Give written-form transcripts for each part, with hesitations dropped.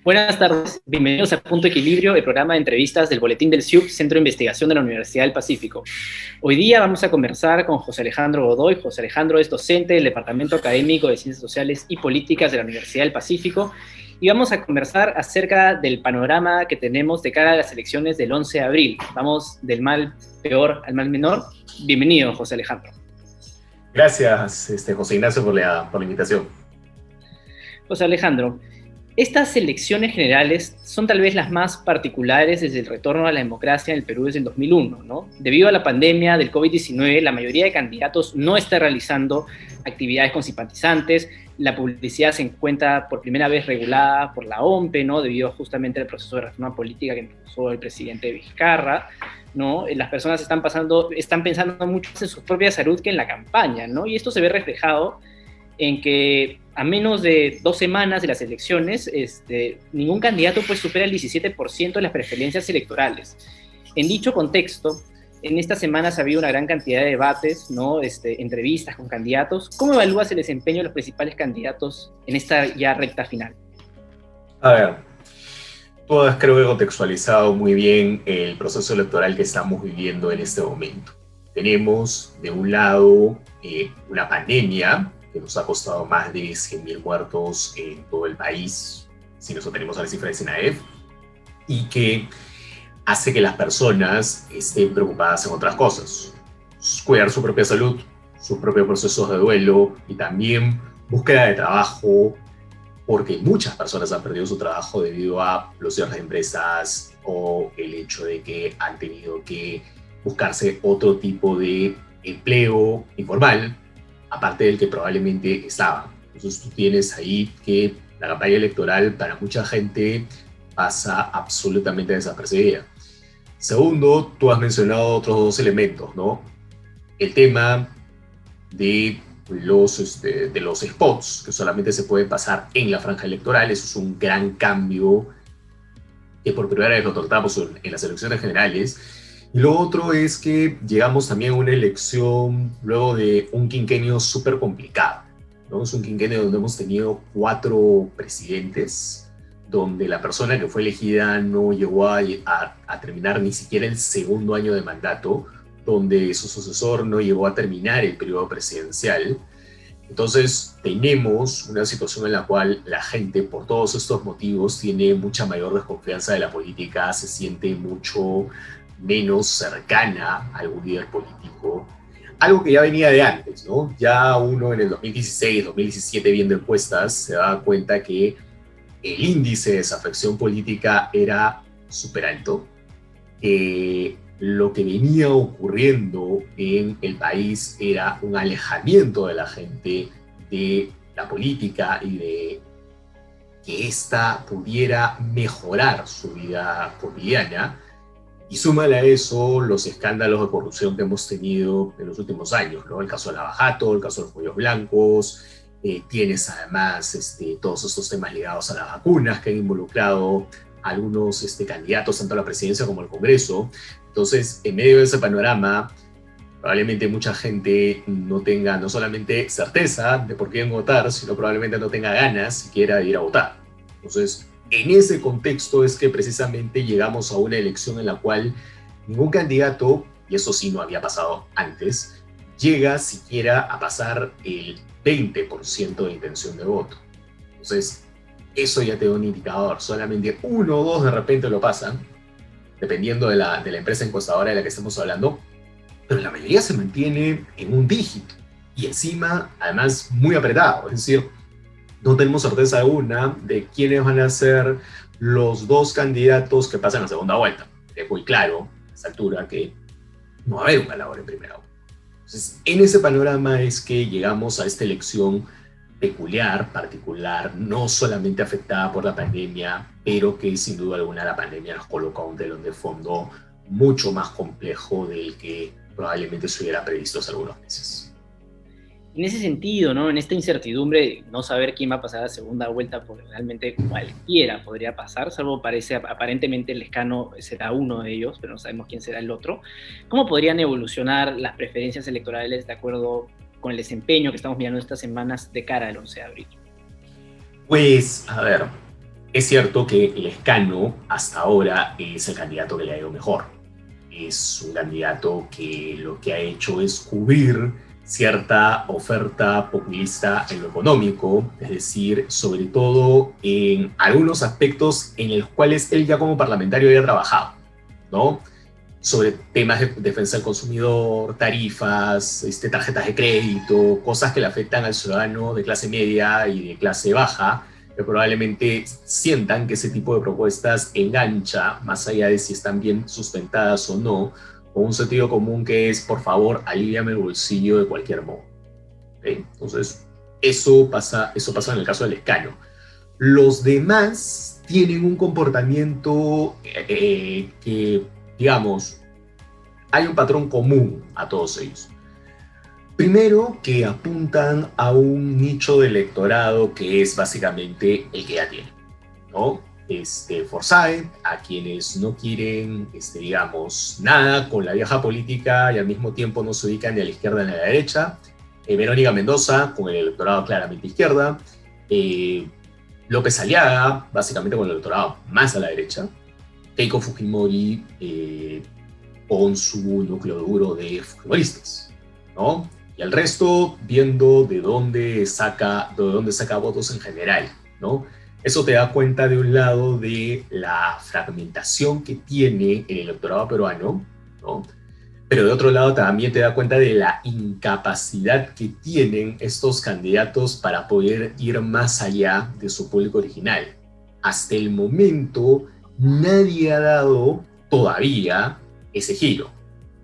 Buenas tardes, bienvenidos a Punto Equilibrio, el programa de entrevistas del Boletín del CIUP, Centro de Investigación de la Universidad del Pacífico. Hoy día vamos a conversar con José Alejandro Godoy. José Alejandro es docente del Departamento Académico de Ciencias Sociales y Políticas de la Universidad del Pacífico y vamos a conversar acerca del panorama que tenemos de cara a las elecciones del 11 de abril. Vamos del mal peor al mal menor. Bienvenido, José Alejandro. Gracias, José Ignacio, por la invitación. José Alejandro, estas elecciones generales son tal vez las más particulares desde el retorno a la democracia en el Perú desde el 2001, ¿no? Debido a la pandemia del COVID-19, la mayoría de candidatos no está realizando actividades con simpatizantes, la publicidad se encuentra por primera vez regulada por la OMPE, ¿no? Debido justamente al proceso de reforma política que impulsó el presidente Vizcarra, ¿no? Las personas están pensando mucho en su propia salud que en la campaña, ¿no? Y esto se ve reflejado en que a menos de 2 semanas de las elecciones, ningún candidato pues supera el 17% de las preferencias electorales. En dicho contexto, en estas semanas ha habido una gran cantidad de debates, ¿no? Entrevistas con candidatos. ¿Cómo evalúas el desempeño de los principales candidatos en esta ya recta final? A ver, tú has creo que contextualizado muy bien el proceso electoral que estamos viviendo en este momento. Tenemos, de un lado, una pandemia que nos ha costado más de 100.000 muertos en todo el país, si nos atenemos a la cifra de SINAEF, y que hace que las personas estén preocupadas en otras cosas. Cuidar su propia salud, sus propios procesos de duelo y también búsqueda de trabajo, porque muchas personas han perdido su trabajo debido a los cierres de empresas o el hecho de que han tenido que buscarse otro tipo de empleo informal, aparte del que probablemente estaba. Entonces tú tienes ahí que la campaña electoral para mucha gente pasa absolutamente desapercibida. Segundo, tú has mencionado otros 2 elementos, ¿no? El tema de los spots, que solamente se puede pasar en la franja electoral. Eso es un gran cambio que por primera vez lo tratamos en las elecciones generales. Y lo otro es que llegamos también a una elección luego de un quinquenio súper complicado, ¿no? Es un quinquenio donde hemos tenido 4 presidentes, donde la persona que fue elegida no llegó a terminar ni siquiera el segundo año de mandato, donde su sucesor no llegó a terminar el periodo presidencial. Entonces tenemos una situación en la cual la gente, por todos estos motivos, tiene mucha mayor desconfianza de la política, se siente mucho menos cercana a algún líder político, algo que ya venía de antes, ¿no? Ya uno en el 2016, 2017 viendo encuestas se daba cuenta que el índice de desafección política era súper alto, que lo que venía ocurriendo en el país era un alejamiento de la gente de la política y de que ésta pudiera mejorar su vida cotidiana. Y súmale a eso los escándalos de corrupción que hemos tenido en los últimos años, ¿no? El caso de Lavajato, el caso de los cuellos blancos, tienes además todos estos temas ligados a las vacunas que han involucrado a algunos candidatos tanto a la presidencia como al Congreso. Entonces, en medio de ese panorama, probablemente mucha gente no tenga no solamente certeza de por quién votar, sino probablemente no tenga ganas siquiera de ir a votar. Entonces, en ese contexto es que precisamente llegamos a una elección en la cual ningún candidato, y eso sí no había pasado antes, llega siquiera a pasar el 20% de intención de voto. Entonces, eso ya te da un indicador. Solamente 1 o 2 de repente lo pasan, dependiendo de la empresa encuestadora de la que estemos hablando, pero la mayoría se mantiene en un dígito. Y encima, además, muy apretado. Es decir, no tenemos certeza alguna de quiénes van a ser los 2 candidatos que pasan a segunda vuelta. Es muy claro a esta altura que no va a haber un ganador en primera vuelta. Entonces, en ese panorama es que llegamos a esta elección peculiar, particular, no solamente afectada por la pandemia, pero que sin duda alguna la pandemia nos coloca un telón de fondo mucho más complejo del que probablemente se hubiera previsto hace algunos meses. En ese sentido, ¿no? En esta incertidumbre de no saber quién va a pasar a segunda vuelta, porque realmente cualquiera podría pasar, salvo parece aparentemente el Lescano será uno de ellos, pero no sabemos quién será el otro. ¿Cómo podrían evolucionar las preferencias electorales de acuerdo con el desempeño que estamos mirando estas semanas de cara al 11 de abril? Pues, a ver, Es cierto que Lescano hasta ahora es el candidato que le ha ido mejor. Es un candidato que lo que ha hecho es cubrir cierta oferta populista en lo económico, es decir, sobre todo en algunos aspectos en los cuales él ya como parlamentario había trabajado, ¿no? Sobre temas de defensa del consumidor, tarifas, tarjetas de crédito, cosas que le afectan al ciudadano de clase media y de clase baja, que probablemente sientan que ese tipo de propuestas engancha, más allá de si están bien sustentadas o no, con un sentido común que es, por favor, aliviame el bolsillo de cualquier modo. ¿Okay? Entonces, eso pasa en el caso del Lescano. Los demás tienen un comportamiento que, digamos, hay un patrón común a todos ellos. Primero, que apuntan a un nicho de electorado que es básicamente el que ya tiene, ¿no? Forsyth, a quienes no quieren, digamos, nada con la vieja política y al mismo tiempo no se ubican ni a la izquierda ni a la derecha. Verónica Mendoza, con el electorado claramente izquierda. López Aliaga, básicamente con el electorado más a la derecha. Keiko Fujimori, con su núcleo duro de fujimoristas, ¿no? Y el resto viendo de dónde saca votos en general, ¿no? Eso te da cuenta de un lado de la fragmentación que tiene el electorado peruano, ¿no? Pero de otro lado también te da cuenta de la incapacidad que tienen estos candidatos para poder ir más allá de su público original. Hasta el momento nadie ha dado todavía ese giro.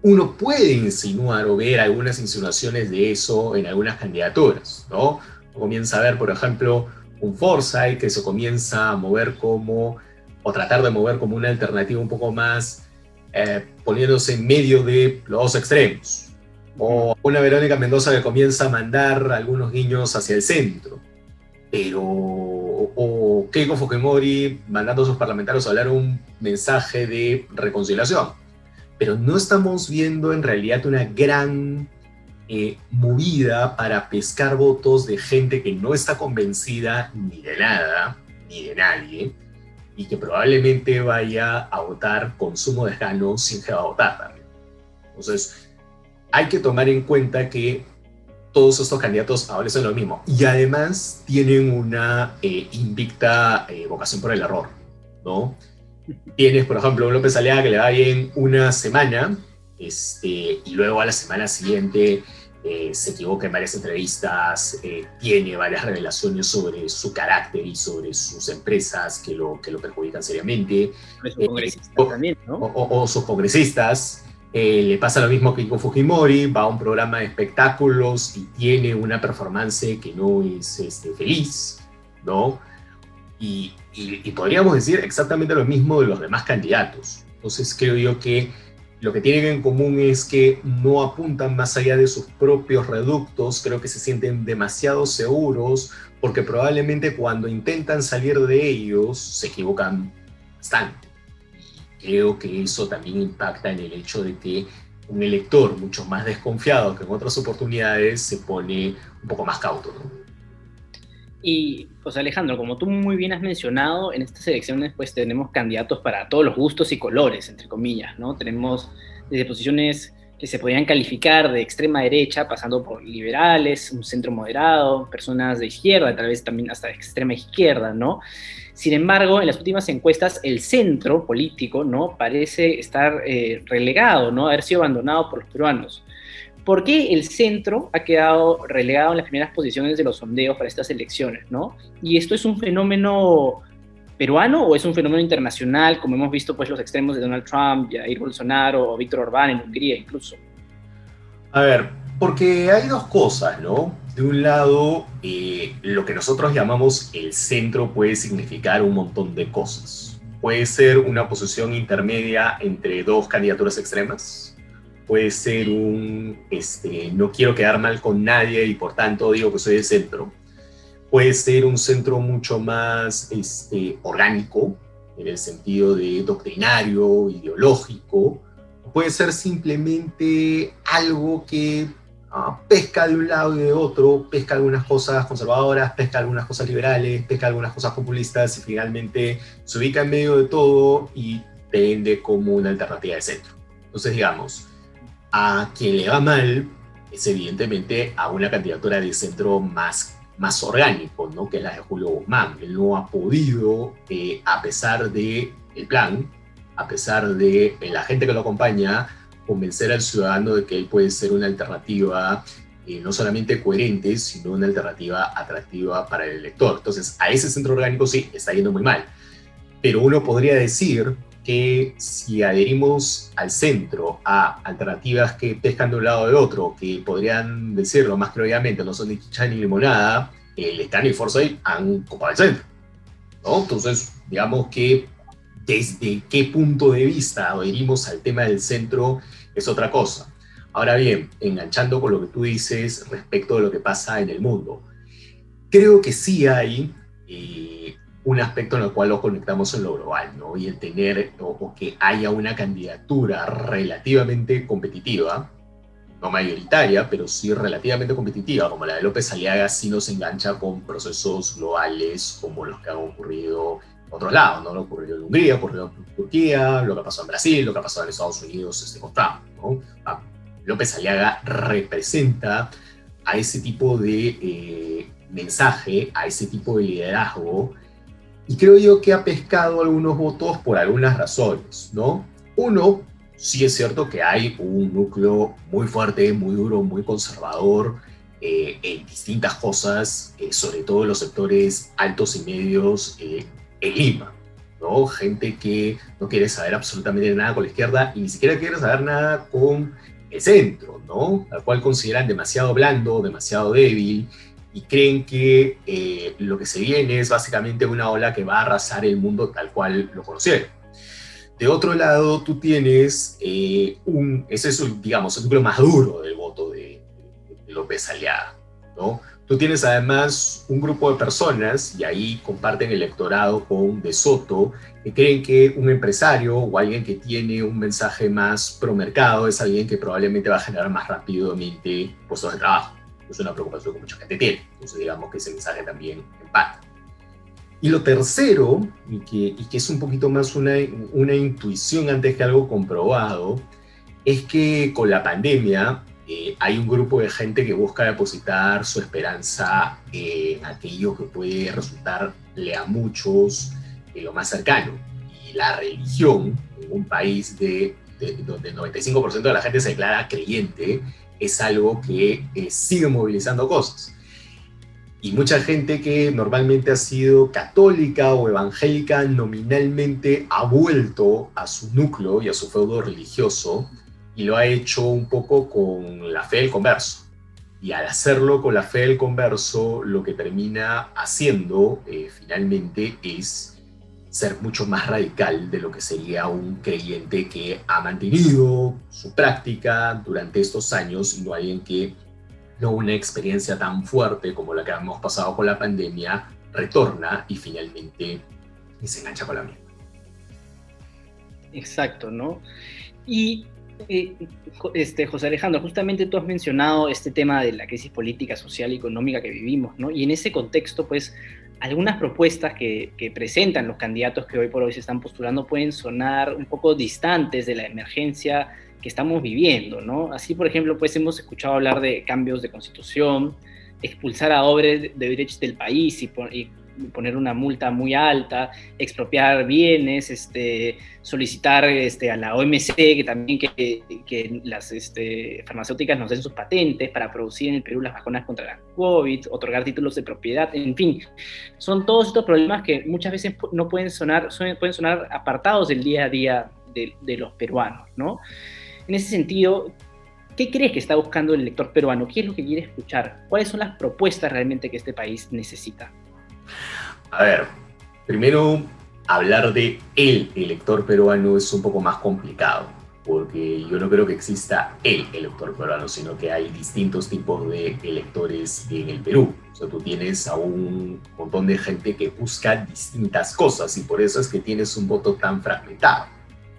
Uno puede insinuar o ver algunas insinuaciones de eso en algunas candidaturas, ¿no? Comienza a ver, por ejemplo, un Forsyth que se comienza a mover como, o tratar de mover como una alternativa un poco más poniéndose en medio de los dos extremos. O una Verónica Mendoza que comienza a mandar algunos guiños hacia el centro. Pero, o Keiko Fujimori mandando a sus parlamentarios a hablar un mensaje de reconciliación. Pero no estamos viendo en realidad una gran movida para pescar votos de gente que no está convencida ni de nada, ni de nadie, y que probablemente vaya a votar con sumo desgano sin que va a votar también. Entonces, hay que tomar en cuenta que todos estos candidatos ahora son lo mismo, y además tienen una invicta vocación por el error, ¿no? Tienes, por ejemplo, un López Aliaga que le va bien una semana, y luego a la semana siguiente se equivoca en varias entrevistas, tiene varias revelaciones sobre su carácter y sobre sus empresas que lo perjudican seriamente. También, ¿no? O sus congresistas. Le pasa lo mismo que con Fujimori, va a un programa de espectáculos y tiene una performance que no es feliz, ¿no? Y podríamos decir exactamente lo mismo de los demás candidatos. Entonces creo yo que lo que tienen en común es que no apuntan más allá de sus propios reductos, creo que se sienten demasiado seguros, porque probablemente cuando intentan salir de ellos se equivocan bastante. Y creo que eso también impacta en el hecho de que un elector mucho más desconfiado que en otras oportunidades se pone un poco más cauto, ¿no? Y, pues Alejandro, como tú muy bien has mencionado, en estas elecciones pues tenemos candidatos para todos los gustos y colores, entre comillas, ¿no? Tenemos desde posiciones que se podrían calificar de extrema derecha, pasando por liberales, un centro moderado, personas de izquierda, tal vez también hasta de extrema izquierda, ¿no? Sin embargo, en las últimas encuestas, el centro político, ¿no? Parece estar relegado, ¿no? Haber sido abandonado por los peruanos. ¿Por qué el centro ha quedado relegado en las primeras posiciones de los sondeos para estas elecciones, ¿no? ¿Y esto es un fenómeno peruano o es un fenómeno internacional, como hemos visto pues los extremos de Donald Trump, Jair Bolsonaro o Víctor Orbán en Hungría incluso? A ver, porque hay dos cosas, ¿no? De un lado, lo que nosotros llamamos el centro puede significar un montón de cosas. Puede ser una posición intermedia entre dos candidaturas extremas. Puede ser no quiero quedar mal con nadie y por tanto digo que soy el centro. Puede ser un centro mucho más orgánico, en el sentido de doctrinario, ideológico. Puede ser simplemente algo que pesca de un lado y de otro, pesca algunas cosas conservadoras, pesca algunas cosas liberales, pesca algunas cosas populistas y finalmente se ubica en medio de todo y te vende como una alternativa de centro. Entonces, digamos, a quien le va mal es evidentemente a una candidatura de centro más orgánico, ¿no? Que es la de Julio Guzmán. Él no ha podido, a pesar del plan, a pesar de la gente que lo acompaña, convencer al ciudadano de que él puede ser una alternativa no solamente coherente, sino una alternativa atractiva para el elector. Entonces, a ese centro orgánico sí, está yendo muy mal. Pero uno podría decir que si adherimos al centro a alternativas que pescan de un lado o de otro, que podrían decirlo más creíblemente, no son ni chicha ni limonada, el Stan y Forsyth han copado el centro, ¿no? Entonces, digamos que desde qué punto de vista adherimos al tema del centro es otra cosa. Ahora bien, enganchando con lo que tú dices respecto de lo que pasa en el mundo, creo que sí hay un aspecto en el cual lo conectamos en lo global, ¿no? Y el tener o que haya una candidatura relativamente competitiva, no mayoritaria, pero sí relativamente competitiva, como la de López Aliaga, sí nos engancha con procesos globales como los que han ocurrido en otros lados, ¿no? Lo ocurrió en Hungría, ocurrió en Turquía, lo que pasó en Brasil, lo que ha pasado en Estados Unidos con Trump, ¿no? López Aliaga representa a ese tipo de mensaje, a ese tipo de liderazgo, y creo yo que ha pescado algunos votos por algunas razones, ¿no? Uno, sí es cierto que hay un núcleo muy fuerte, muy duro, muy conservador en distintas cosas, sobre todo en los sectores altos y medios en Lima, ¿no? Gente que no quiere saber absolutamente nada con la izquierda y ni siquiera quiere saber nada con el centro, ¿no? Al cual consideran demasiado blando, demasiado débil, y creen que lo que se viene es básicamente una ola que va a arrasar el mundo tal cual lo conocieron. De otro lado, tú tienes ese es, digamos, el núcleo más duro del voto de López Aliaga, ¿no? Tú tienes además un grupo de personas, y ahí comparten electorado con De Soto, que creen que un empresario o alguien que tiene un mensaje más pro mercado es alguien que probablemente va a generar más rápidamente puestos de trabajo. Es una preocupación que mucha gente tiene. Entonces digamos que ese mensaje también empata. Y lo tercero, y que es un poquito más una intuición antes que algo comprobado, es que con la pandemia hay un grupo de gente que busca depositar su esperanza en aquello que puede resultarle a muchos lo más cercano. Y la religión, en un país donde el 95% de la gente se declara creyente, es algo que sigue movilizando cosas. Y mucha gente que normalmente ha sido católica o evangélica nominalmente ha vuelto a su núcleo y a su feudo religioso y lo ha hecho un poco con la fe del converso. Y al hacerlo con la fe del converso, lo que termina haciendo finalmente es ser mucho más radical de lo que sería un creyente que ha mantenido su práctica durante estos años y no alguien que, no una experiencia tan fuerte como la que hemos pasado con la pandemia, retorna y finalmente se engancha con la misma. Exacto, ¿no? Y José Alejandro, justamente tú has mencionado este tema de la crisis política, social y económica que vivimos, ¿no? Y en ese contexto, pues, algunas propuestas que presentan los candidatos que hoy por hoy se están postulando pueden sonar un poco distantes de la emergencia que estamos viviendo, ¿no? Así, por ejemplo, pues hemos escuchado hablar de cambios de constitución, expulsar a Odebrecht del país y poner una multa muy alta, expropiar bienes, solicitar a la OMC que también que las farmacéuticas nos den sus patentes para producir en el Perú las vacunas contra la COVID, otorgar títulos de propiedad, en fin. Son todos estos problemas que muchas veces no pueden sonar apartados del día a día de los peruanos, ¿no? En ese sentido, ¿qué crees que está buscando el elector peruano? ¿Qué es lo que quiere escuchar? ¿Cuáles son las propuestas realmente que este país necesita? A ver, primero hablar de el elector peruano es un poco más complicado, porque yo no creo que exista el elector peruano, sino que hay distintos tipos de electores en el Perú. O sea, tú tienes a un montón de gente que busca distintas cosas y por eso es que tienes un voto tan fragmentado,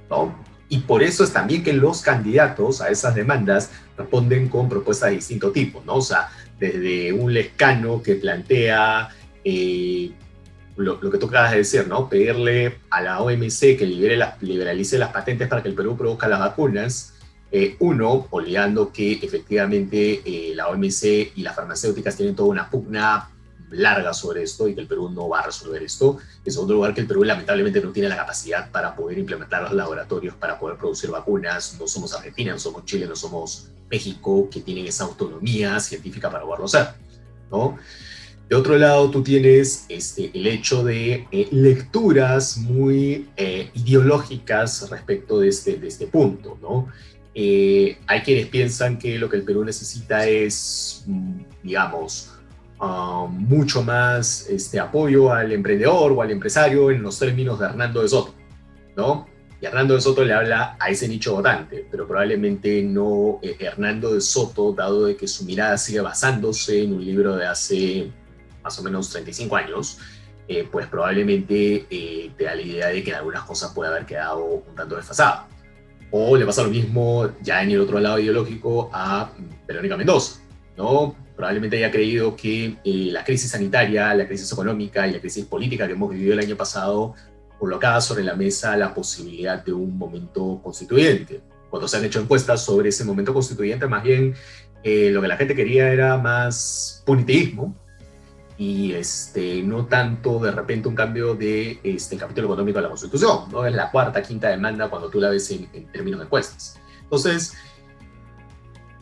¿no? Y por eso es también que los candidatos a esas demandas responden con propuestas de distinto tipo, ¿no? O sea, desde un Lescano que plantea lo que tú acabas de decir, ¿no? Pedirle a la OMC que liberalice las patentes para que el Perú produzca las vacunas. Uno, olvidando que efectivamente la OMC y las farmacéuticas tienen toda una pugna larga sobre esto y que el Perú no va a resolver esto. En segundo lugar, que el Perú lamentablemente no tiene la capacidad para poder implementar los laboratorios para poder producir vacunas. No somos Argentina, no somos Chile, no somos México, que tienen esa autonomía científica para poderlo hacer, ¿no? De otro lado, tú tienes el hecho de lecturas muy ideológicas respecto de este punto, ¿no? Hay quienes piensan que lo que el Perú necesita es, digamos, mucho más apoyo al emprendedor o al empresario en los términos de Hernando de Soto, ¿no? Y Hernando de Soto le habla a ese nicho votante, pero probablemente no Hernando de Soto, dado de que su mirada sigue basándose en un libro de hace más o menos 35 años, pues probablemente te da la idea de que en algunas cosas puede haber quedado un tanto desfasado. O le pasa lo mismo ya en el otro lado ideológico a Verónica Mendoza, ¿no? Probablemente haya creído que la crisis sanitaria, la crisis económica y la crisis política que hemos vivido el año pasado colocaba sobre la mesa la posibilidad de un momento constituyente. Cuando se han hecho encuestas sobre ese momento constituyente, más bien lo que la gente quería era más punitivismo y no tanto de repente un cambio de capítulo económico de la Constitución, ¿no? Es la cuarta, quinta demanda cuando tú la ves en términos de encuestas. Entonces,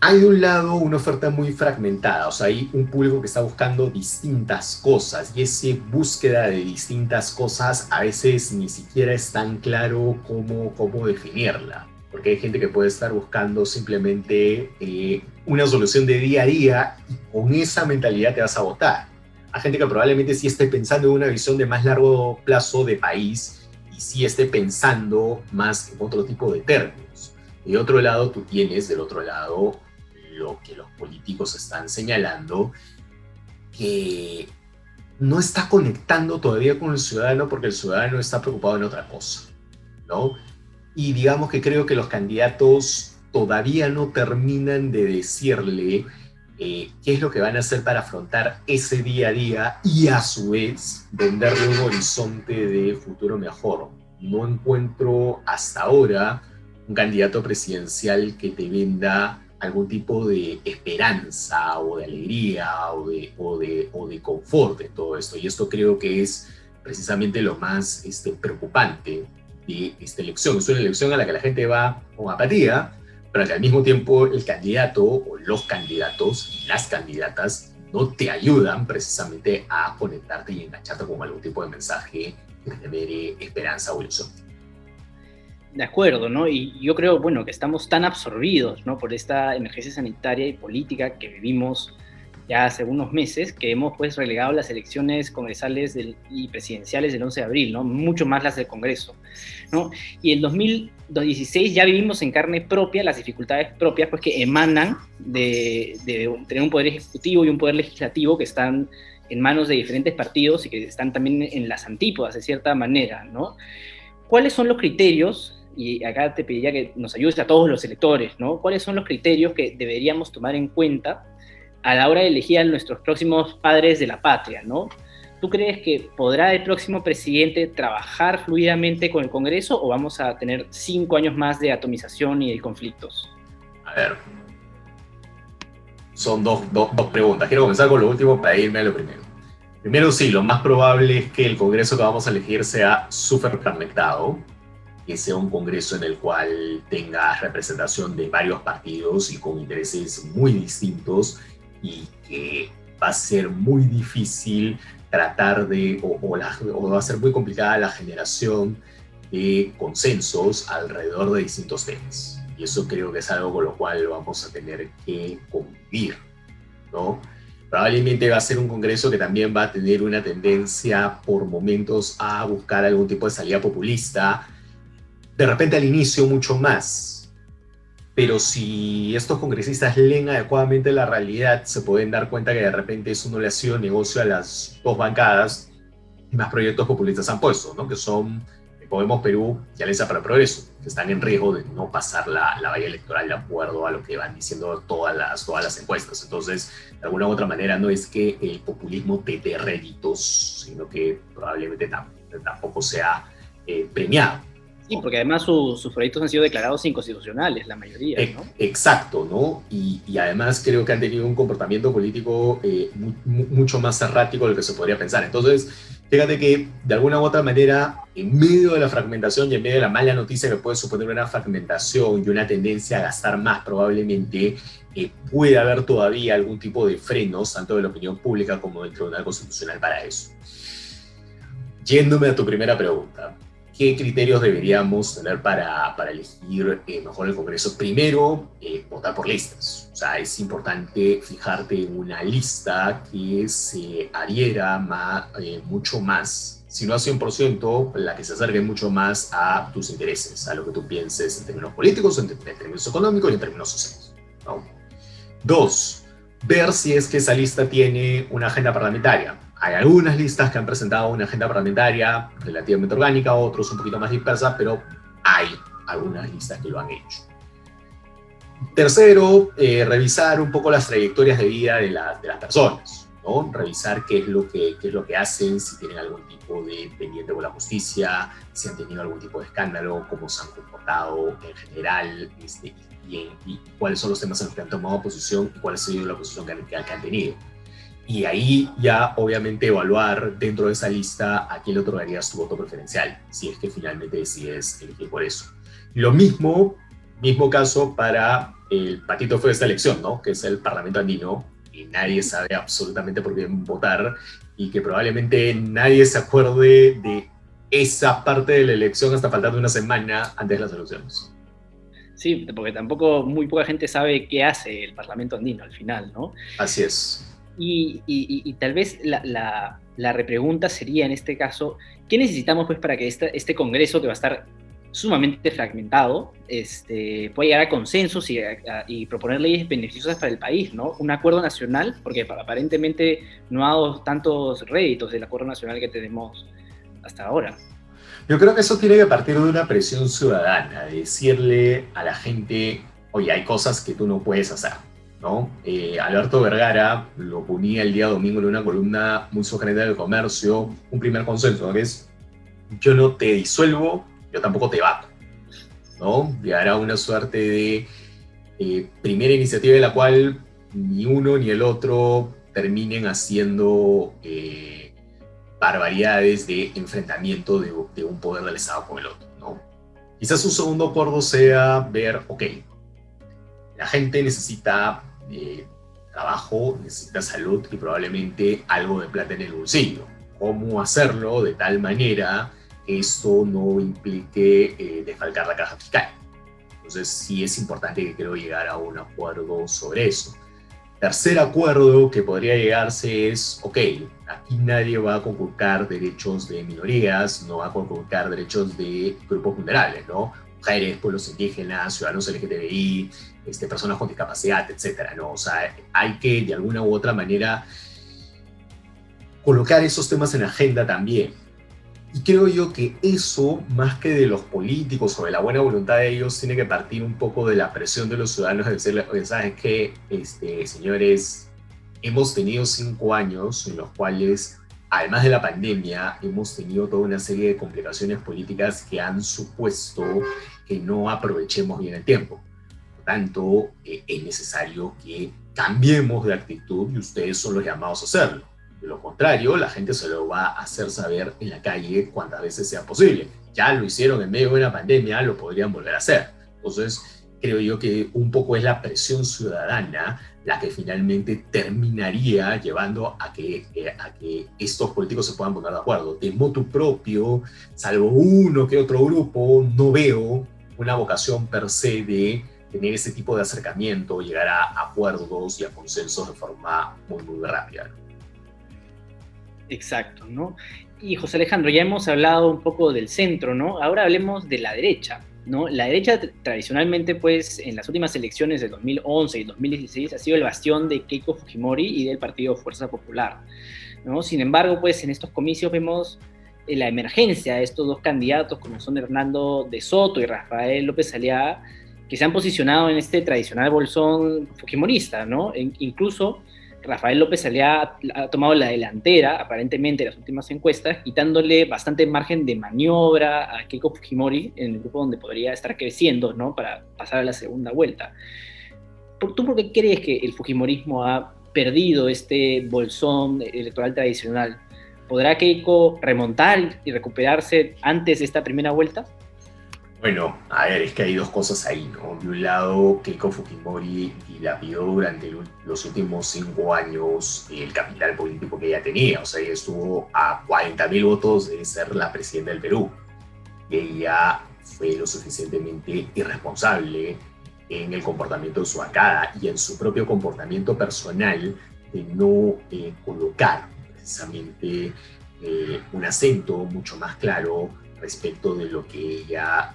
hay de un lado una oferta muy fragmentada, o sea, hay un público que está buscando distintas cosas y esa búsqueda de distintas cosas a veces ni siquiera es tan claro cómo definirla, porque hay gente que puede estar buscando simplemente una solución de día a día y con esa mentalidad te vas a votar. Hay gente que probablemente sí esté pensando en una visión de más largo plazo de país y sí esté pensando más en otro tipo de términos. De otro lado, tú tienes del otro lado lo que los políticos están señalando, que no está conectando todavía con el ciudadano porque el ciudadano está preocupado en otra cosa, ¿no? Y digamos que creo que los candidatos todavía no terminan de decirle qué es lo que van a hacer para afrontar ese día a día y a su vez venderle un horizonte de futuro mejor. No encuentro hasta ahora un candidato presidencial que te venda algún tipo de esperanza o de alegría o de confort en todo esto. Y esto creo que es precisamente lo más preocupante de esta elección. Es una elección a la que la gente va con apatía, pero que al mismo tiempo el candidato o los candidatos y las candidatas no te ayudan precisamente a conectarte y engancharte con algún tipo de mensaje que te genere esperanza o ilusión. De acuerdo, ¿no? Y yo creo, bueno, que estamos tan absorbidos, ¿no?, por esta emergencia sanitaria y política que vivimos ya hace unos meses, que hemos pues relegado las elecciones congresales y presidenciales del 11 de abril, ¿no? Mucho más las del Congreso, ¿no? Y en 2016 ya vivimos en carne propia las dificultades propias pues que emanan de tener un poder ejecutivo y un poder legislativo que están en manos de diferentes partidos y que están también en las antípodas, de cierta manera, ¿no? ¿Cuáles son los criterios? Y acá te pediría que nos ayudes a todos los electores, ¿no? ¿Cuáles son los criterios que deberíamos tomar en cuenta a la hora de elegir a nuestros próximos padres de la patria, ¿no? ¿Tú crees que podrá el próximo presidente trabajar fluidamente con el Congreso o vamos a tener 5 años más de atomización y de conflictos? A ver, son dos preguntas. Quiero comenzar con lo último para irme a lo primero. Primero, sí, lo más probable es que el Congreso que vamos a elegir sea súper fragmentado, que sea un Congreso en el cual tenga representación de varios partidos y con intereses muy distintos y que va a ser muy difícil tratar de, o va a ser muy complicada la generación de consensos alrededor de distintos temas. Y eso creo que es algo con lo cual vamos a tener que convivir, ¿no? Probablemente va a ser un Congreso que también va a tener una tendencia por momentos a buscar algún tipo de salida populista, de repente al inicio mucho más, pero si estos congresistas leen adecuadamente la realidad, se pueden dar cuenta que de repente eso no le ha sido negocio a las dos bancadas y más proyectos populistas han puesto, ¿no? Que son Podemos Perú y Alianza para el Progreso, que están en riesgo de no pasar la valla electoral de acuerdo a lo que van diciendo todas las encuestas. Entonces, de alguna u otra manera, no es que el populismo te dé réditos, sino que probablemente tampoco sea premiado. Sí, porque además sus proyectos han sido declarados inconstitucionales, la mayoría, ¿no? Exacto, ¿no? Y además creo que han tenido un comportamiento político mucho más errático del que se podría pensar. Entonces, fíjate que de alguna u otra manera, en medio de la fragmentación y en medio de la mala noticia que puede suponer una fragmentación y una tendencia a gastar más probablemente, puede haber todavía algún tipo de frenos, tanto de la opinión pública como del Tribunal Constitucional para eso. Yéndome a tu primera pregunta, ¿qué criterios deberíamos tener para elegir mejor el Congreso? Primero, votar por listas. O sea, es importante fijarte en una lista que se adhiera mucho más, si no a 100%, la que se acerque mucho más a tus intereses, a lo que tú pienses en términos políticos, en términos económicos y en términos sociales, ¿no? Dos, ver si es que esa lista tiene una agenda parlamentaria. Hay algunas listas que han presentado una agenda parlamentaria relativamente orgánica, otros un poquito más dispersas, pero hay algunas listas que lo han hecho. Tercero, revisar un poco las trayectorias de vida de las personas, ¿no? Revisar qué es lo que hacen, si tienen algún tipo de pendiente con la justicia, si han tenido algún tipo de escándalo, cómo se han comportado en general, y cuáles son los temas en los que han tomado posición y cuál ha sido la posición que han tenido. Y ahí ya obviamente evaluar dentro de esa lista a quién le otorgarías tu voto preferencial, si es que finalmente decides elegir por eso. Lo mismo caso para el patito fue de esta elección, ¿no? Que es el Parlamento Andino, y nadie sabe absolutamente por quién votar, y que probablemente nadie se acuerde de esa parte de la elección hasta faltando una semana antes de las elecciones. Sí, porque tampoco muy poca gente sabe qué hace el Parlamento Andino al final, ¿no? Así es. Y tal vez la repregunta sería en este caso, ¿qué necesitamos pues para que este Congreso, que va a estar sumamente fragmentado, pueda llegar a consensos y proponer leyes beneficiosas para el país, ¿no? Un acuerdo nacional, porque aparentemente no ha dado tantos réditos del acuerdo nacional que tenemos hasta ahora. Yo creo que eso tiene que partir de una presión ciudadana, de decirle a la gente, oye, hay cosas que tú no puedes hacer, ¿no? Alberto Vergara lo ponía el día domingo en una columna muy sugerente del Comercio, un primer consenso, ¿no? Que es, yo no te disuelvo, yo tampoco te vato, ¿no? Llegar a una suerte de primera iniciativa de la cual ni uno ni el otro terminen haciendo barbaridades de enfrentamiento de un poder del Estado con el otro, ¿no? Quizás un segundo acuerdo sea ver, ok, la gente necesita trabajo, necesita salud y probablemente algo de plata en el bolsillo. ¿Cómo hacerlo de tal manera que esto no implique desfalcar la caja fiscal? Entonces sí es importante que creo llegar a un acuerdo sobre eso. Tercer acuerdo que podría llegarse es, ok, aquí nadie va a conculcar derechos de minorías, no va a conculcar derechos de grupos vulnerables, ¿no? Mujeres, pueblos indígenas, ciudadanos LGTBI, personas con discapacidad, etcétera, ¿no? O sea, hay que de alguna u otra manera colocar esos temas en la agenda también. Y creo yo que eso, más que de los políticos o de la buena voluntad de ellos, tiene que partir un poco de la presión de los ciudadanos de decirles, oye, ¿saben qué? Señores, hemos tenido 5 años en los cuales, además de la pandemia, hemos tenido toda una serie de complicaciones políticas que han supuesto que no aprovechemos bien el tiempo. Por tanto, es necesario que cambiemos de actitud y ustedes son los llamados a hacerlo. De lo contrario, la gente se lo va a hacer saber en la calle cuantas veces sea posible. Ya lo hicieron en medio de una pandemia, lo podrían volver a hacer. Entonces, creo yo que un poco es la presión ciudadana la que finalmente terminaría llevando a que estos políticos se puedan poner de acuerdo. De motu propio, salvo uno que otro grupo, no veo una vocación per se de tener ese tipo de acercamiento, llegar a acuerdos y a consensos de forma muy, muy rápida, ¿no? Exacto, ¿no? Y José Alejandro, ya hemos hablado un poco del centro, ¿no? Ahora hablemos de la derecha, ¿no? La derecha tradicionalmente, pues, en las últimas elecciones de 2011 y 2016 ha sido el bastión de Keiko Fujimori y del partido Fuerza Popular, ¿no? Sin embargo, pues, en estos comicios vemos la emergencia de estos dos candidatos, como son Hernando de Soto y Rafael López Aliaga, que se han posicionado en este tradicional bolsón fujimorista, ¿no? Incluso Rafael López Aliaga ha tomado la delantera, aparentemente, en las últimas encuestas, quitándole bastante margen de maniobra a Keiko Fujimori en el grupo donde podría estar creciendo, ¿no? Para pasar a la segunda vuelta. ¿Tú por qué crees que el fujimorismo ha perdido este bolsón electoral tradicional? ¿Podrá Keiko remontar y recuperarse antes de esta primera vuelta? Bueno, a ver, es que hay dos cosas ahí, ¿no? De un lado, Keiko Fujimori dilapidó durante los últimos 5 años el capital político que ella tenía. O sea, ella estuvo a 40.000 votos de ser la presidenta del Perú. Ella fue lo suficientemente irresponsable en el comportamiento de su bancada y en su propio comportamiento personal de no colocar precisamente un acento mucho más claro respecto de lo que ella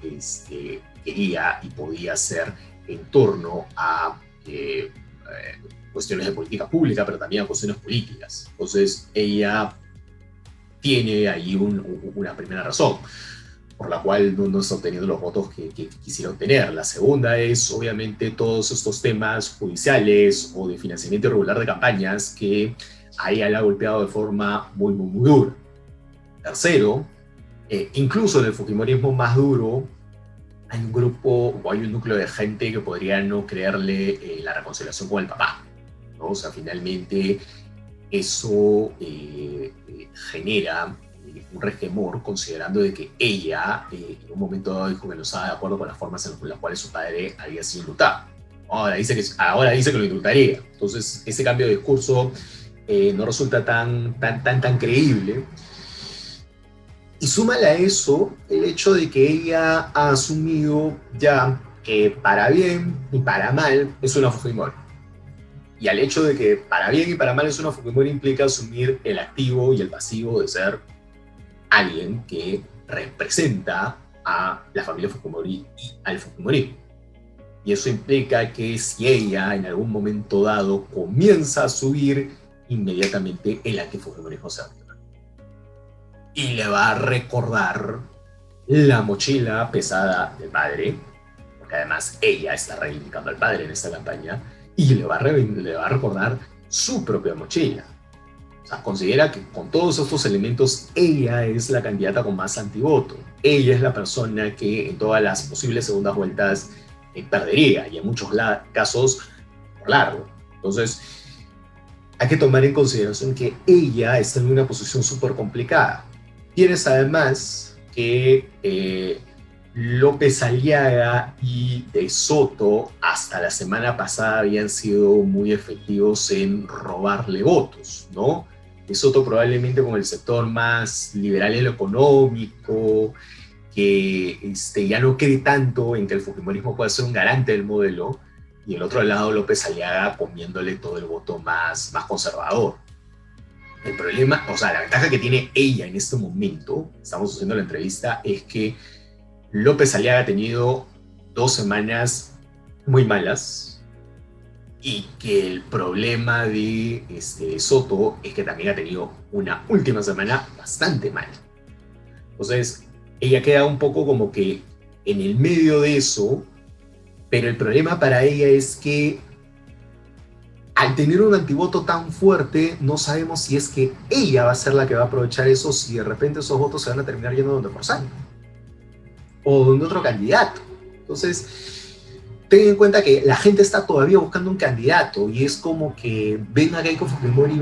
quería y podía hacer en torno a cuestiones de política pública, pero también a cuestiones políticas. Entonces, ella tiene ahí una primera razón por la cual no está obteniendo los votos que quisiera obtener. La segunda es, obviamente, todos estos temas judiciales o de financiamiento irregular de campañas que a ella le ha golpeado de forma muy, muy, muy dura. Tercero, incluso en el fujimorismo más duro, hay un grupo o hay un núcleo de gente que podría no creerle la reconciliación con el papá, ¿no? O sea, finalmente eso genera un resquemor, considerando de que ella en un momento dado dijo que no estaba de acuerdo con las formas en las cuales su padre había sido indultado. Ahora dice que lo indultaría. Entonces, ese cambio de discurso no resulta tan creíble. Y súmale a eso el hecho de que ella ha asumido ya que para bien y para mal es una Fujimori. Y al hecho de que para bien y para mal es una Fujimori implica asumir el activo y el pasivo de ser alguien que representa a la familia Fujimori y al Fujimorismo. Y eso implica que si ella en algún momento dado comienza a subir, inmediatamente el antifujimorismo se activa. Y le va a recordar la mochila pesada del padre, porque además ella está reivindicando al padre en esta campaña, y le va a recordar su propia mochila. O sea, considera que con todos estos elementos ella es la candidata con más antivoto. Ella es la persona que en todas las posibles segundas vueltas perdería, y en muchos casos por largo. Entonces, hay que tomar en consideración que ella está en una posición súper complicada. Tienes además que López Aliaga y De Soto hasta la semana pasada habían sido muy efectivos en robarle votos, ¿no? De Soto probablemente con el sector más liberal en lo económico, que ya no cree tanto en que el fujimorismo pueda ser un garante del modelo, y el otro lado López Aliaga comiéndole todo el voto más conservador. El problema, o sea, la ventaja que tiene ella en este momento, estamos haciendo la entrevista, es que López Aliaga ha tenido 2 semanas muy malas, y que el problema de Soto es que también ha tenido una última semana bastante mala. Entonces, ella queda un poco como que en el medio de eso, pero el problema para ella es que al tener un antivoto tan fuerte, no sabemos si es que ella va a ser la que va a aprovechar eso, si de repente esos votos se van a terminar yendo donde Forzani o donde otro candidato. Entonces, ten en cuenta que la gente está todavía buscando un candidato, y es como que ven a Keiko Fujimori,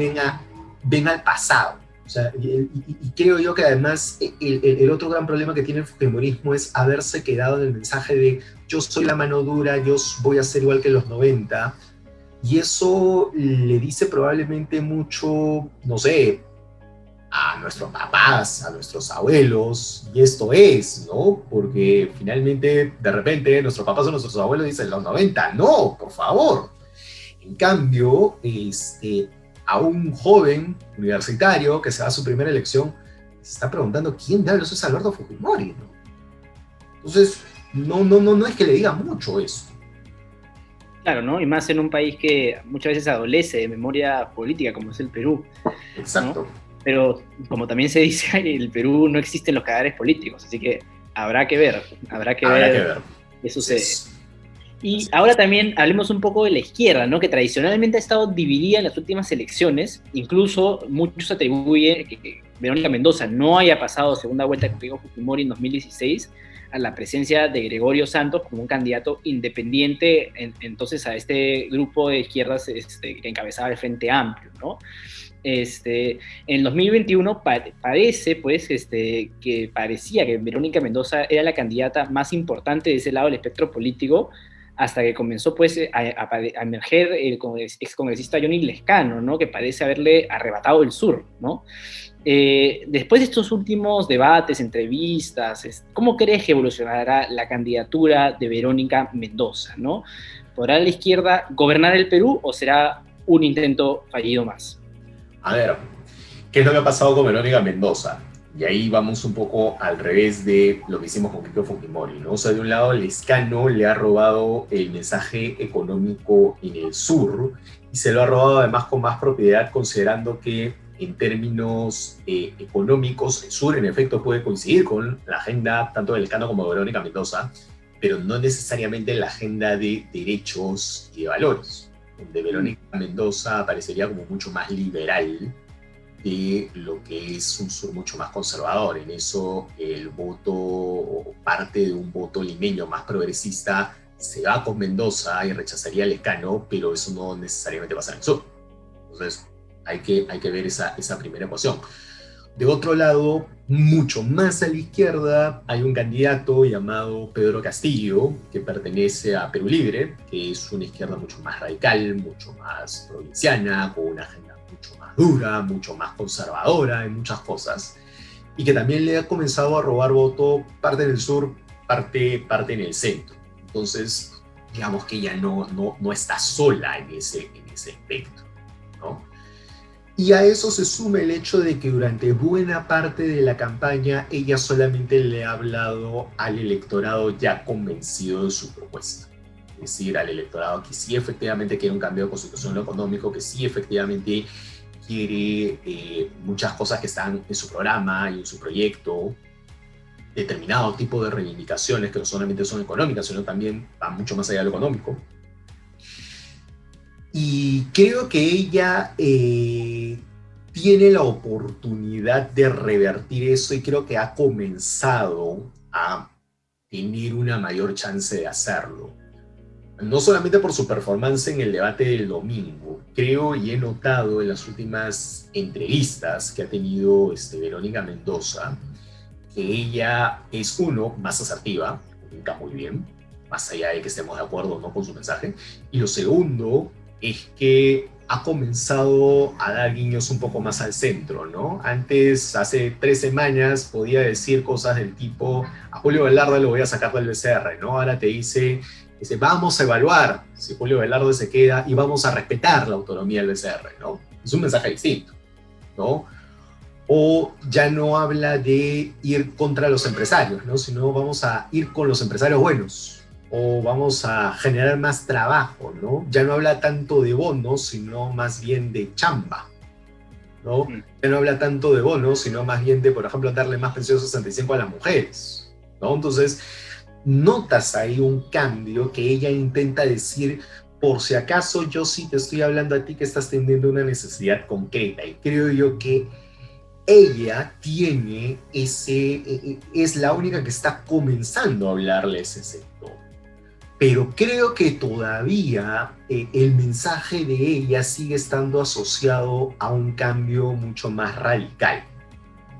ven al pasado. O sea, y creo yo que además el otro gran problema que tiene el fujimorismo es haberse quedado en el mensaje de yo soy la mano dura, yo voy a ser igual que en los 90, y eso le dice probablemente mucho, no sé, a nuestros papás, a nuestros abuelos, y esto es, ¿no? Porque finalmente, de repente, nuestros papás o nuestros abuelos dicen los 90, no, por favor. En cambio, a un joven universitario que se va a su primera elección, se está preguntando quién diablos es Alberto Fujimori, ¿no? Entonces, no es que le diga mucho eso. Claro, ¿no? Y más en un país que muchas veces adolece de memoria política, como es el Perú. Exacto. Pero como también se dice, en el Perú no existen los cadáveres políticos, así que habrá que ver Habrá que ver. qué sucede. Y ahora también hablemos un poco de la izquierda, ¿no? Que tradicionalmente ha estado dividida en las últimas elecciones. Incluso muchos atribuyen que Verónica Mendoza no haya pasado segunda vuelta con Keiko Fujimori en 2016 a la presencia de Gregorio Santos como un candidato independiente entonces a este grupo de izquierdas que encabezaba el Frente Amplio, ¿no? En 2021 parece pues que parecía que Verónica Mendoza era la candidata más importante de ese lado del espectro político, hasta que comenzó pues a emerger el excongresista Johnny Lescano, ¿no? Que parece haberle arrebatado el sur, ¿no? Después de estos últimos debates, entrevistas, ¿cómo crees que evolucionará la candidatura de Verónica Mendoza, ¿no? ¿Podrá la izquierda gobernar el Perú o será un intento fallido más? A ver, ¿qué es lo que ha pasado con Verónica Mendoza? Y ahí vamos un poco al revés de lo que hicimos con Keiko Fujimori, ¿no? O sea, de un lado, Lescano le ha robado el mensaje económico en el sur y se lo ha robado además con más propiedad, considerando que en términos económicos el sur en efecto puede coincidir con la agenda tanto de Lescano como de Verónica Mendoza, pero no necesariamente la agenda de derechos y de valores, donde Verónica Mendoza parecería como mucho más liberal de lo que es un sur mucho más conservador. En eso el voto, o parte de un voto limeño más progresista, se va con Mendoza y rechazaría a Lescano, pero eso no necesariamente pasa en el sur. Entonces hay que ver esa primera ecuación. De otro lado, mucho más a la izquierda, hay un candidato llamado Pedro Castillo, que pertenece a Perú Libre, que es una izquierda mucho más radical, mucho más provinciana, con una agenda mucho más dura, mucho más conservadora en muchas cosas, y que también le ha comenzado a robar voto, parte en el sur, parte en el centro. Entonces, digamos que ella no está sola en ese aspecto, ¿no? Y a eso se suma el hecho de que durante buena parte de la campaña ella solamente le ha hablado al electorado ya convencido de su propuesta. Es decir, al electorado que sí efectivamente quiere un cambio de constitución económico, que sí efectivamente quiere muchas cosas que están en su programa y en su proyecto, determinado tipo de reivindicaciones que no solamente son económicas, sino también van mucho más allá de lo económico. Y creo que ella tiene la oportunidad de revertir eso y creo que ha comenzado a tener una mayor chance de hacerlo. No solamente por su performance en el debate del domingo, creo y he notado en las últimas entrevistas que ha tenido Verónica Mendoza, que ella es, uno, más asertiva, comunica muy bien, más allá de que estemos de acuerdo o no con su mensaje, y lo segundo es que ha comenzado a dar guiños un poco más al centro, ¿no? Antes, hace 3 semanas, podía decir cosas del tipo, a Julio Velarde lo voy a sacar del BCR, ¿no? Ahora te dice, vamos a evaluar si Julio Velarde se queda y vamos a respetar la autonomía del BCR, ¿no? Es un mensaje distinto, ¿no? O ya no habla de ir contra los empresarios, ¿no? Sino vamos a ir con los empresarios buenos, o vamos a generar más trabajo, ¿no? Ya no habla tanto de bonos, sino más bien de chamba, ¿no? Ya no habla tanto de bonos, sino más bien de, por ejemplo, darle más pensión 65 a las mujeres, ¿no? Entonces, notas ahí un cambio que ella intenta decir, por si acaso yo sí te estoy hablando a ti que estás teniendo una necesidad concreta, y creo yo que ella tiene es la única que está comenzando a hablarle a ese sector. Pero creo que todavía el mensaje de ella sigue estando asociado a un cambio mucho más radical,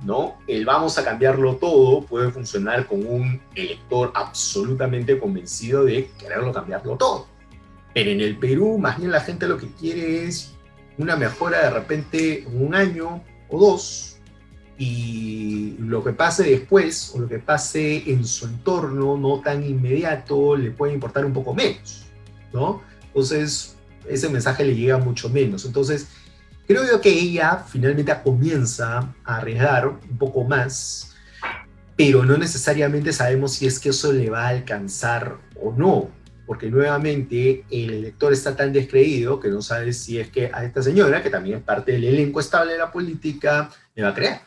¿no? El vamos a cambiarlo todo puede funcionar con un elector absolutamente convencido de quererlo cambiarlo todo. Pero en el Perú, más bien la gente lo que quiere es una mejora de repente en 1 año o 2, y lo que pase después o lo que pase en su entorno no tan inmediato le puede importar un poco menos, ¿no? Entonces ese mensaje le llega mucho menos. Entonces creo yo que ella finalmente comienza a arriesgar un poco más, pero no necesariamente sabemos si es que eso le va a alcanzar o no. porque nuevamente el elector está tan descreído que no sabe si es que a esta señora, que también es parte del elenco estable de la política, le va a creer.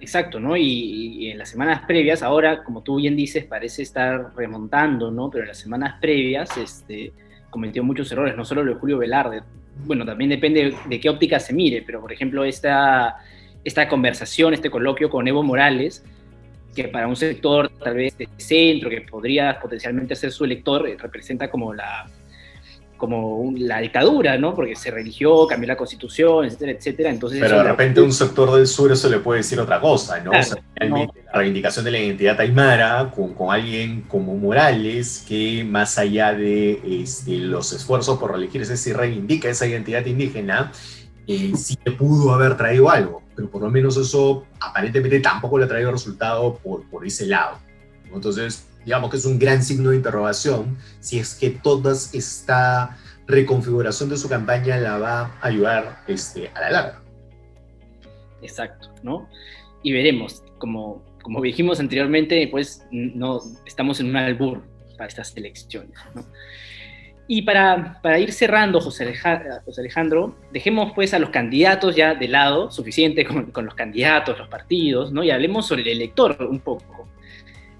Exacto, ¿no? Y en las semanas previas, ahora, como tú bien dices, parece estar remontando, ¿no? Pero en las semanas previas cometió muchos errores, no solo lo de Julio Velarde. Bueno, también depende de qué óptica se mire, pero por ejemplo, esta conversación, este coloquio con Evo Morales, que para un sector tal vez de centro, que podría potencialmente ser su elector, representa como la dictadura, ¿no? Porque se religió, cambió la constitución, etcétera, etcétera. Entonces, pero de repente un sector del sur eso le puede decir otra cosa, ¿no? Claro, o sea, realmente no. La reivindicación de la identidad aymara con alguien como Morales, que más allá de los esfuerzos por reelegirse, sí reivindica esa identidad indígena, sí le pudo haber traído algo, pero por lo menos eso aparentemente tampoco le ha traído resultado por ese lado, ¿no? Entonces, digamos que es un gran signo de interrogación si es que toda esta reconfiguración de su campaña la va a ayudar a la larga. Exacto, ¿no? Y veremos, como dijimos anteriormente, pues no estamos en un albur para estas elecciones, ¿no? Y para ir cerrando, José Alejandro, dejemos pues a los candidatos ya de lado, suficiente con los candidatos, los partidos, ¿no? Y hablemos sobre el elector un poco.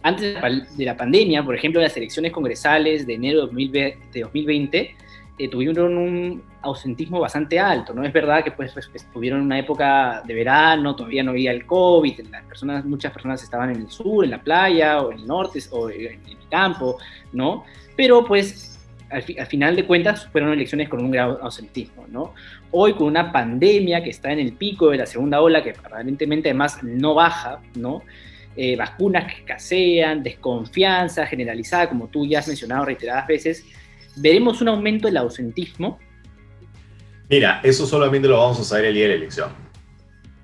Antes de la pandemia, por ejemplo, las elecciones congresales de enero de 2020 tuvieron un ausentismo bastante alto, ¿no? Es verdad que pues estuvieron en una época de verano, todavía no había el COVID, muchas personas estaban en el sur, en la playa, o en el norte, o en el campo, ¿no? Pero pues al final de cuentas fueron elecciones con un gran ausentismo, ¿no? Hoy con una pandemia que está en el pico de la segunda ola, que aparentemente además no baja, ¿no? Vacunas que escasean, desconfianza generalizada, como tú ya has mencionado reiteradas veces, ¿veremos un aumento del ausentismo? Mira, eso solamente lo vamos a saber el día de la elección.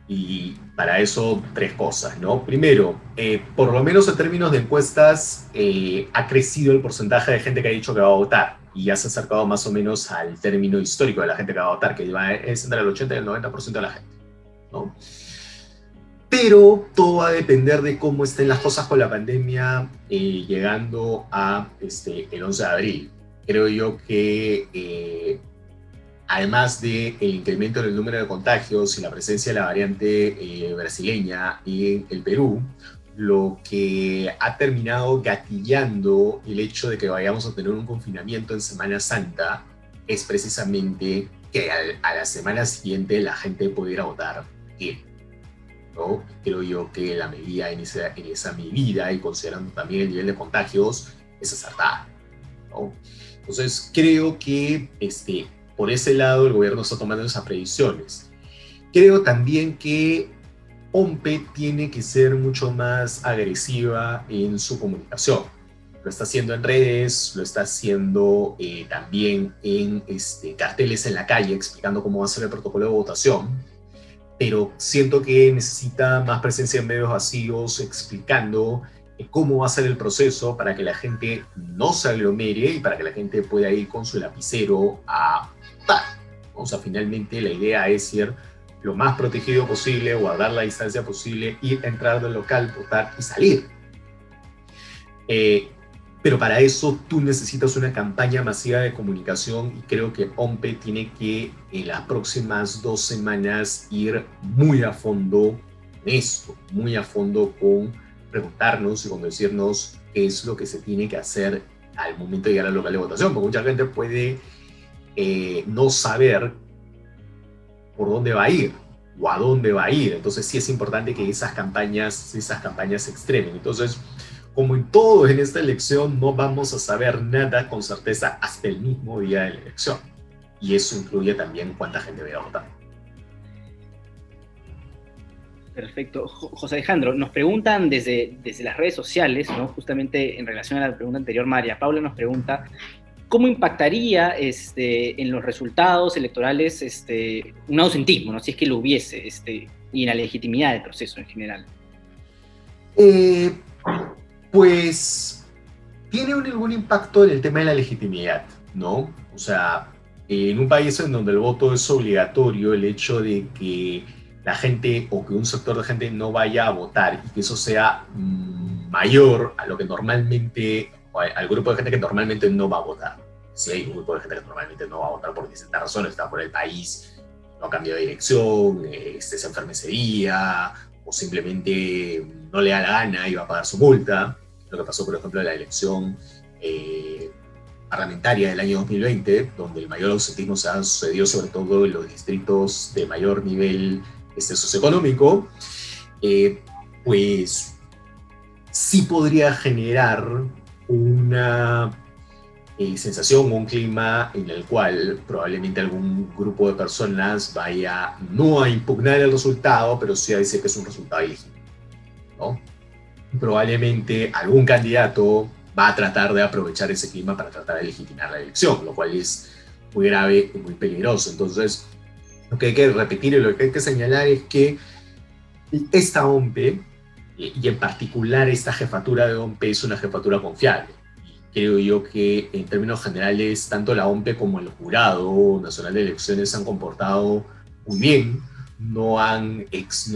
Y para eso, tres cosas, ¿no? Primero, por lo menos en términos de encuestas, ha crecido el porcentaje de gente que ha dicho que va a votar y ya se ha acercado más o menos al término histórico de la gente que va a votar, que es entre el 80 y el 90% de la gente, ¿no? Pero todo va a depender de cómo estén las cosas con la pandemia llegando a el 11 de abril. Creo yo que además del incremento en el número de contagios y la presencia de la variante brasileña en el Perú, lo que ha terminado gatillando el hecho de que vayamos a tener un confinamiento en Semana Santa es precisamente que a la semana siguiente la gente pudiera votar bien, ¿no? Creo yo que la medida en esa medida, y considerando también el nivel de contagios, es acertada, ¿no? Entonces creo que por ese lado el gobierno está tomando esas previsiones. Creo también que OMPE tiene que ser mucho más agresiva en su comunicación. Lo está haciendo en redes, lo está haciendo también en carteles en la calle explicando cómo va a ser el protocolo de votación, pero siento que necesita más presencia en medios vacíos explicando cómo va a ser el proceso para que la gente no se aglomere y para que la gente pueda ir con su lapicero a votar. O sea, finalmente la idea es ir lo más protegido posible, guardar la distancia posible, ir, entrar del local, votar y salir. Pero para eso tú necesitas una campaña masiva de comunicación y creo que OMPE tiene que en las próximas 2 semanas ir muy a fondo en eso, muy a fondo con preguntarnos y con decirnos qué es lo que se tiene que hacer al momento de llegar al local de votación, porque mucha gente puede no saber por dónde va a ir o a dónde va a ir. Entonces sí es importante que esas campañas se extremen. Entonces, como en todo en esta elección, no vamos a saber nada con certeza hasta el mismo día de la elección. Y eso incluye también cuánta gente va a votar. Perfecto. José Alejandro, nos preguntan desde las redes sociales, ¿no? Justamente en relación a la pregunta anterior, María Paula nos pregunta ¿cómo impactaría en los resultados electorales un ausentismo, ¿no? Si es que lo hubiese, y en la legitimidad del proceso en general? Pues tiene algún impacto en el tema de la legitimidad, ¿no? O sea, en un país en donde el voto es obligatorio, el hecho de que la gente o que un sector de gente no vaya a votar y que eso sea mayor a lo que normalmente al grupo de gente que normalmente no va a votar. Sí, hay un grupo de gente que normalmente no va a votar por distintas razones, está por el país, no ha cambiado de dirección, se enferma ese día, o simplemente no le da la gana y va a pagar su multa. Lo que pasó, por ejemplo, en la elección parlamentaria del año 2020, donde el mayor ausentismo se ha sucedido sobre todo en los distritos de mayor nivel socioeconómico, pues sí podría generar una sensación o un clima en el cual probablemente algún grupo de personas vaya no a impugnar el resultado, pero sí a decir que es un resultado ilegítimo, ¿no? Probablemente algún candidato va a tratar de aprovechar ese clima para tratar de legitimar la elección, lo cual es muy grave y muy peligroso. Entonces, lo que hay que repetir y lo que hay que señalar es que esta OMPE, y en particular esta jefatura de OMPE, es una jefatura confiable. Creo yo que en términos generales, tanto la OMPE como el Jurado Nacional de Elecciones se han comportado muy bien. No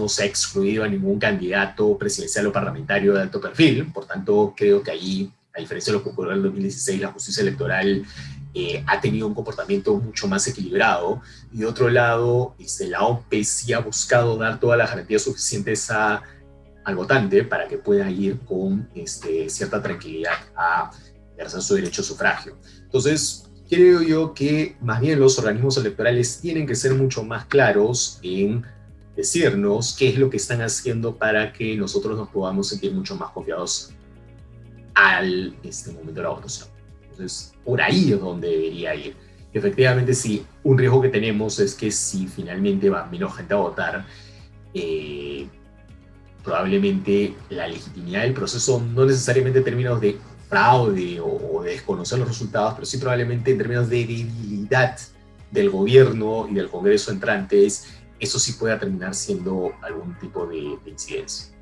se ha excluido a ningún candidato presidencial o parlamentario de alto perfil. Por tanto, creo que ahí, a diferencia de lo que ocurrió en el 2016, la justicia electoral ha tenido un comportamiento mucho más equilibrado. Y de otro lado, la OMPE sí ha buscado dar todas las garantías suficientes al votante para que pueda ir con cierta tranquilidad a ejercer su derecho a sufragio. Entonces, creo yo que más bien los organismos electorales tienen que ser mucho más claros en decirnos qué es lo que están haciendo para que nosotros nos podamos sentir mucho más confiados al momento de la votación. Entonces, por ahí es donde debería ir. Efectivamente, sí, un riesgo que tenemos es que si finalmente va menos gente a votar, probablemente la legitimidad del proceso, no necesariamente en términos de fraude o de desconocer los resultados, pero sí probablemente en términos de debilidad del gobierno y del Congreso entrantes, eso sí pueda terminar siendo algún tipo de incidencia.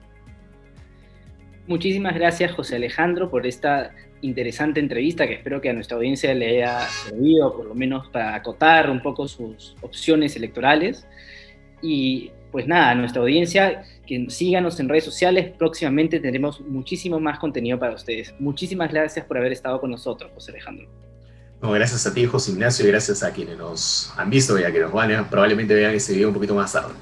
Muchísimas gracias, José Alejandro, por esta interesante entrevista que espero que a nuestra audiencia le haya servido, por lo menos para acotar un poco sus opciones electorales. Y pues nada, a nuestra audiencia, que síganos en redes sociales, próximamente tendremos muchísimo más contenido para ustedes. Muchísimas gracias por haber estado con nosotros, José Alejandro. No, gracias a ti, José Ignacio, y gracias a quienes nos han visto y a quienes probablemente vean este video un poquito más tarde.